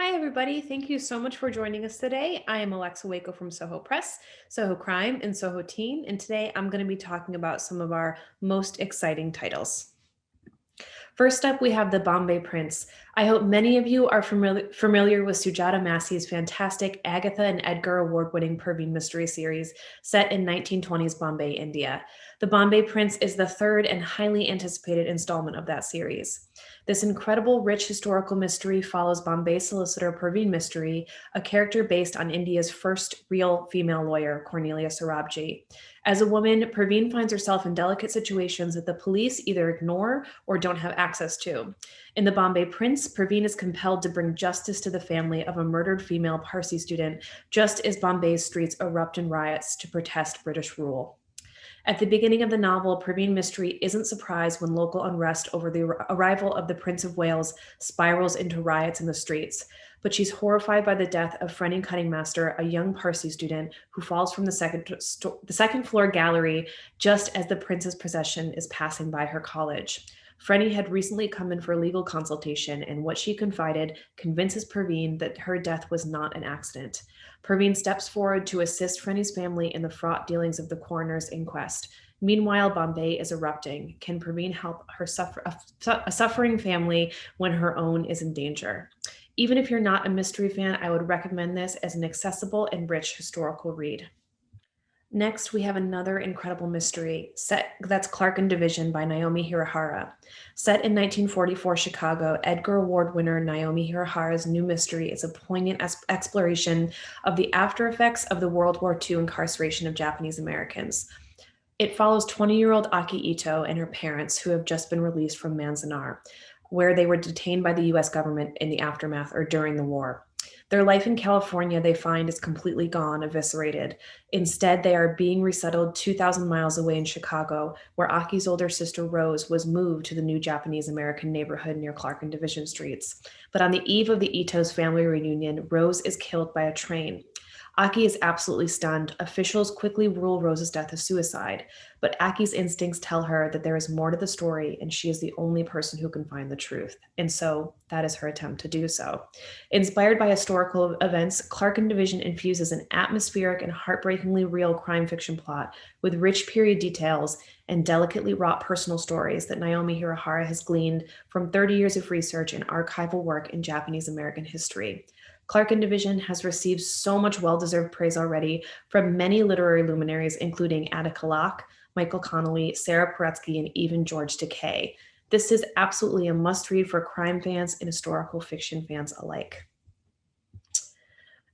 Hi, everybody. Thank you so much for joining us today. I am Alexa Waco from Soho Press, Soho Crime, and Soho Teen. And today I'm going to be talking about some of our most exciting titles. First up, we have the Bombay Prince. I hope many of you are familiar with Sujata Massey's fantastic Agatha and Edgar award-winning Perveen mystery series set in 1920s Bombay, India. The Bombay Prince is the third and highly anticipated installment of that series. This incredible, rich historical mystery follows Bombay solicitor Perveen Mystery, a character based on India's first real female lawyer, Cornelia Sarabji. As a woman, Perveen finds herself in delicate situations that the police either ignore or don't have access to. In The Bombay Prince, Perveen is compelled to bring justice to the family of a murdered female Parsi student, just as Bombay's streets erupt in riots to protest British rule. At the beginning of the novel, Perveen Mystery isn't surprised when local unrest over the arrival of the Prince of Wales spirals into riots in the streets. But she's horrified by the death of Frenny Cuttingmaster, a young Parsi student who falls from the second floor gallery just as the prince's procession is passing by her college. Frenny had recently come in for a legal consultation, and what she confided convinces Perveen that her death was not an accident. Perveen steps forward to assist Frenny's family in the fraught dealings of the coroner's inquest. Meanwhile, Bombay is erupting. Can Perveen help a suffering family when her own is in danger? Even if you're not a mystery fan, I would recommend this as an accessible and rich historical read. Next, we have another incredible mystery set that's Clark and Division by Naomi Hirahara. Set in 1944 Chicago, Edgar Award winner Naomi Hirahara's new mystery is a poignant exploration of the after effects of the World War II incarceration of Japanese Americans. It follows 20-year-old Aki Ito and her parents, who have just been released from Manzanar, where they were detained by the US government in the aftermath or during the war. Their life in California, they find, is completely gone, eviscerated. Instead, they are being resettled 2,000 miles away in Chicago, where Aki's older sister Rose was moved to the new Japanese American neighborhood near Clark and Division Streets. But on the eve of the Ito's family reunion, Rose is killed by a train. Aki is absolutely stunned. Officials quickly rule Rose's death a suicide, but Aki's instincts tell her that there is more to the story and she is the only person who can find the truth. And so that is her attempt to do so. Inspired by historical events, Clark and Division infuses an atmospheric and heartbreakingly real crime fiction plot with rich period details and delicately wrought personal stories that Naomi Hirahara has gleaned from 30 years of research and archival work in Japanese American history. Clark and Division has received so much well-deserved praise already from many literary luminaries, including Attica Locke, Michael Connolly, Sarah Paretsky, and even George Takei. This is absolutely a must-read for crime fans and historical fiction fans alike.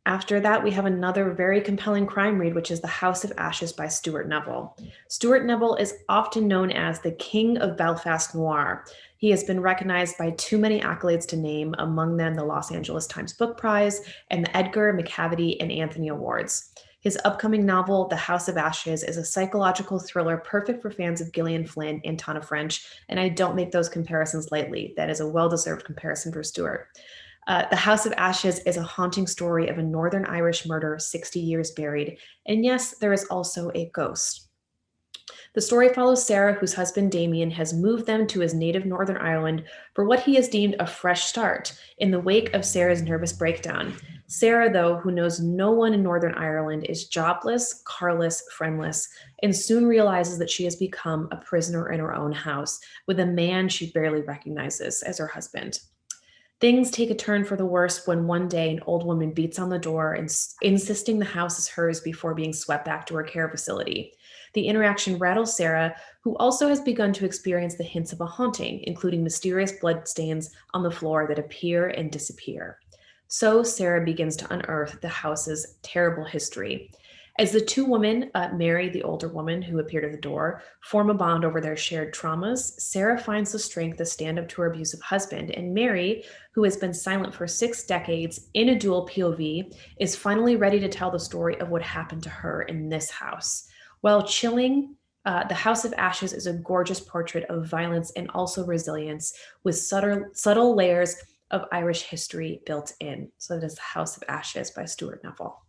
After that, we have another very compelling crime read, which is The House of Ashes by Stuart Neville. Stuart Neville is often known as the King of Belfast Noir. He has been recognized by too many accolades to name, among them the Los Angeles Times Book Prize and the Edgar, McCavity, and Anthony Awards. His upcoming novel, The House of Ashes, is a psychological thriller perfect for fans of Gillian Flynn and Tana French, and I don't make those comparisons lightly. That is a well-deserved comparison for Stuart. The House of Ashes is a haunting story of a Northern Irish murder 60 years buried. And yes, there is also a ghost. The story follows Sarah, whose husband Damien has moved them to his native Northern Ireland for what he has deemed a fresh start in the wake of Sarah's nervous breakdown. Sarah, though, who knows no one in Northern Ireland, is jobless, carless, friendless, and soon realizes that she has become a prisoner in her own house with a man she barely recognizes as her husband. Things take a turn for the worse when one day an old woman beats on the door, insisting the house is hers before being swept back to her care facility. The interaction rattles Sarah, who also has begun to experience the hints of a haunting, including mysterious bloodstains on the floor that appear and disappear. So Sarah begins to unearth the house's terrible history. As the two women, Mary, the older woman who appeared at the door, form a bond over their shared traumas, Sarah finds the strength to stand up to her abusive husband, and Mary, who has been silent for 6 decades in a dual POV, is finally ready to tell the story of what happened to her in this house. While chilling, The House of Ashes is a gorgeous portrait of violence and also resilience with subtle layers of Irish history built in. So that is The House of Ashes by Stuart Neville.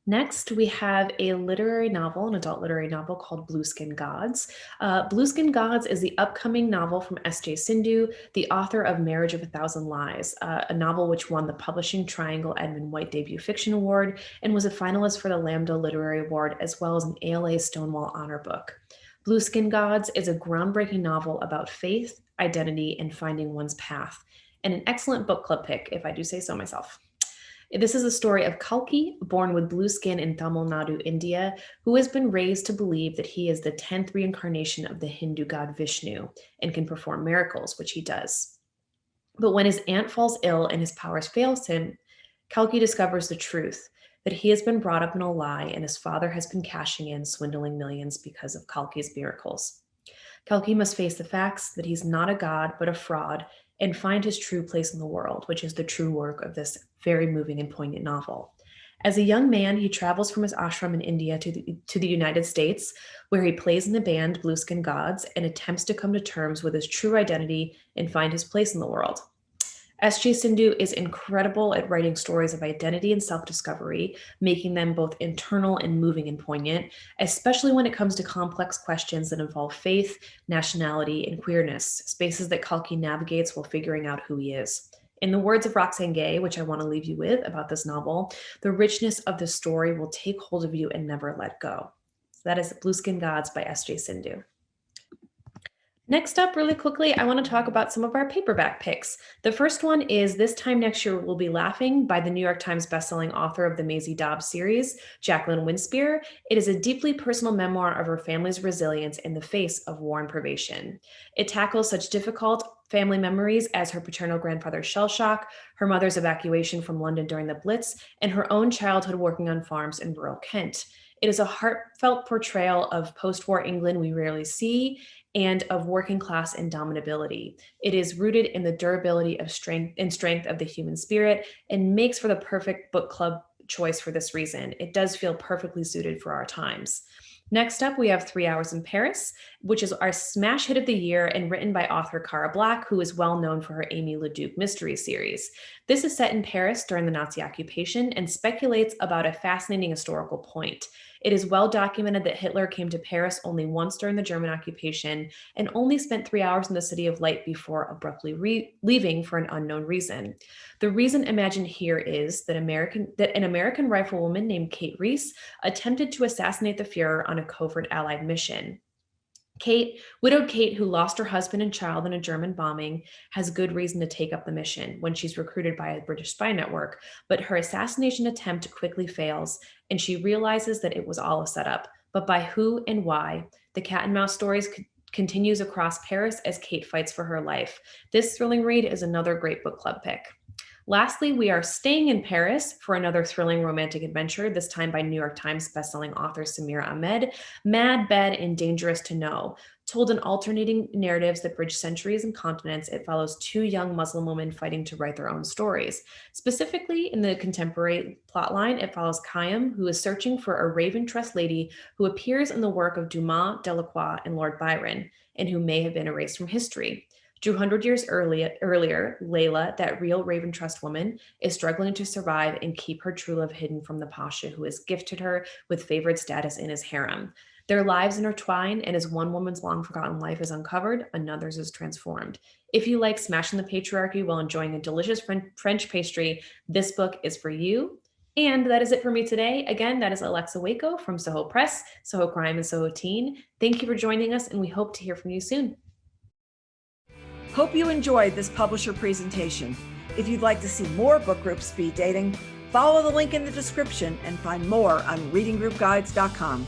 Next, we have a literary novel, an adult literary novel called Blueskin Gods. Blueskin Gods is the upcoming novel from S.J. Sindhu, the author of Marriage of a Thousand Lies, a novel which won the Publishing Triangle Edmund White Debut Fiction Award and was a finalist for the Lambda Literary Award, as well as an ALA Stonewall Honor Book. Blueskin Gods is a groundbreaking novel about faith, identity, and finding one's path, and an excellent book club pick, if I do say so myself. This is a story of Kalki, born with blue skin in Tamil Nadu, India, who has been raised to believe that he is the 10th reincarnation of the Hindu god Vishnu and can perform miracles, which he does. But when his aunt falls ill and his powers fails him, Kalki discovers the truth that he has been brought up in a lie and his father has been cashing in, swindling millions because of Kalki's miracles. Kalki must face the facts that he's not a god, but a fraud, and find his true place in the world, which is the true work of this very moving and poignant novel. As a young man, he travels from his ashram in India to the United States, where he plays in the band Blueskin Gods and attempts to come to terms with his true identity and find his place in the world. S.J. Sindhu is incredible at writing stories of identity and self-discovery, making them both internal and moving and poignant, especially when it comes to complex questions that involve faith, nationality, and queerness, spaces that Kalki navigates while figuring out who he is. In the words of Roxane Gay, which I want to leave you with about this novel, the richness of the story will take hold of you and never let go. So that is Blueskin Gods by S.J. Sindhu. Next up, really quickly, I want to talk about some of our paperback picks. The first one is This Time Next Year We'll Be Laughing by the New York Times bestselling author of the Maisie Dobbs series, Jacqueline Winspear. It is a deeply personal memoir of her family's resilience in the face of war and privation. It tackles such difficult family memories as her paternal grandfather's shell shock, her mother's evacuation from London during the Blitz, and her own childhood working on farms in rural Kent. It is a heartfelt portrayal of post-war England we rarely see and of working class indomitability. It is rooted in the durability of strength of the human spirit and makes for the perfect book club choice for this reason. It does feel perfectly suited for our times. Next up, we have 3 Hours in Paris, which is our smash hit of the year and written by author Cara Black, who is well known for her Amy LeDuc mystery series. This is set in Paris during the Nazi occupation and speculates about a fascinating historical point. It is well documented that Hitler came to Paris only once during the German occupation and only spent 3 hours in the City of Light before abruptly leaving for an unknown reason. The reason imagined here is that an American riflewoman named Kate Reese attempted to assassinate the Fuhrer on a covert Allied mission. Widowed Kate, who lost her husband and child in a German bombing, has good reason to take up the mission when she's recruited by a British spy network, but her assassination attempt quickly fails, and she realizes that it was all a setup. But by who and why? The cat and mouse stories continues across Paris as Kate fights for her life. This thrilling read is another great book club pick. Lastly, we are staying in Paris for another thrilling romantic adventure, this time by New York Times bestselling author Samira Ahmed, Mad, Bad, and Dangerous to Know. Told in alternating narratives that bridge centuries and continents, it follows 2 young Muslim women fighting to write their own stories. Specifically, in the contemporary plotline, it follows Khayyam, who is searching for a Raven Trust lady who appears in the work of Dumas, Delacroix, and Lord Byron, and who may have been erased from history. 200 years earlier, Layla, that real Raven Trust woman, is struggling to survive and keep her true love hidden from the Pasha who has gifted her with favored status in his harem. Their lives intertwine, and as one woman's long-forgotten life is uncovered, another's is transformed. If you like smashing the patriarchy while enjoying a delicious French pastry, this book is for you. And that is it for me today. Again, that is Alexa Waco from Soho Press, Soho Crime, and Soho Teen. Thank you for joining us, and we hope to hear from you soon. Hope you enjoyed this publisher presentation. If you'd like to see more book group speed dating, follow the link in the description and find more on readinggroupguides.com.